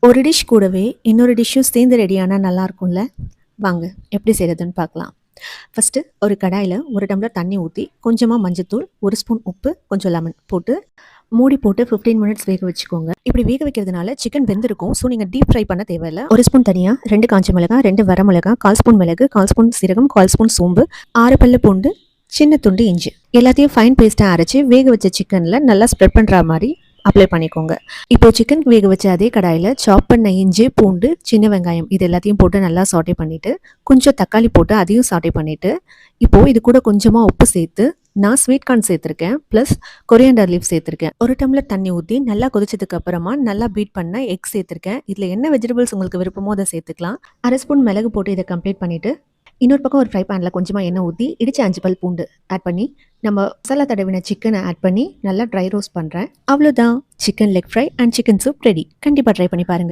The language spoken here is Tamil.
ஒரு டிஷ் கூடவே இன்னொரு டிஷ்ஷும் சேர்ந்து ரெடியானா நல்லாயிருக்கும்ல. வாங்க எப்படி செய்கிறதுன்னு பார்க்கலாம். ஃபஸ்ட்டு ஒரு கடாயில் 1 டம்ளர் தண்ணி ஊற்றி கொஞ்சமாக மஞ்சத்தூள், 1 ஸ்பூன் உப்பு, கொஞ்சம் லெமன் போட்டு மூடி போட்டு 15 மினிட்ஸ் வேக வச்சுக்கோங்க. இப்படி வேக வைக்கிறதுனால சிக்கன் வெந்திருக்கும். ஸோ நீங்கள் டீப் ஃப்ரை பண்ண தேவையில்ல. 1 ஸ்பூன் தனியா, 2 காஞ்ச மிளகாய், 2 வரமிளகாய், 1/4 ஸ்பூன் மிளகு, 1/4 ஸ்பூன் சீரகம், 1/4 ஸ்பூன் சோம்பு, 6 பல்லு பூண்டு, சின்ன துண்டு இஞ்சி எல்லாத்தையும் ஃபைன் பேஸ்ட்டாக அரைச்சி வேக வச்ச சிக்கனில் நல்லா ஸ்ப்ரெட் பண்ணுற மாதிரி அப்ளை பண்ணிக்கோங்க. இப்போ சிக்கன் வேக வச்ச அதே கடாயில் சாப் பண்ண இஞ்சி, பூண்டு, சின்ன வெங்காயம் இது எல்லாத்தையும் போட்டு நல்லா சாட்டே பண்ணிவிட்டு கொஞ்சம் தக்காளி போட்டு அதையும் சாட்டே பண்ணிவிட்டு இப்போது இது கூட கொஞ்சமாக உப்பு சேர்த்து நான் ஸ்வீட் கார்ன் சேர்த்துருக்கேன், ப்ளஸ் கொரியாண்டர் லீஃப் சேர்த்துருக்கேன். 1 டம்ளர் தண்ணி ஊற்றி நல்லா கொதிச்சதுக்கு அப்புறமா நல்லா பீட் பண்ண எக் சேர்த்துருக்கேன். இதில் என்ன வெஜிடபிள்ஸ் உங்களுக்கு விருப்பமோ அதை சேர்த்துக்கலாம். 1/2 ஸ்பூன் மிளகு போட்டு இதை கம்ப்ளீட் பண்ணிவிட்டு இன்னொரு பக்கம் ஒரு ஃப்ரை பேனில் கொஞ்சமாக எண்ணெய் ஊற்றி இடிச்ச 5 பல் பூண்டு ஆட் பண்ணி நம்ம மசாலா தடவின சிக்கனை ஆட் பண்ணி நல்லா ட்ரை ரோஸ்ட் பண்ணுறேன். அவ்வளோதான், chicken leg fry and chicken soup ready. கண்டிப்பாக ட்ரை பண்ணி பாருங்கள்.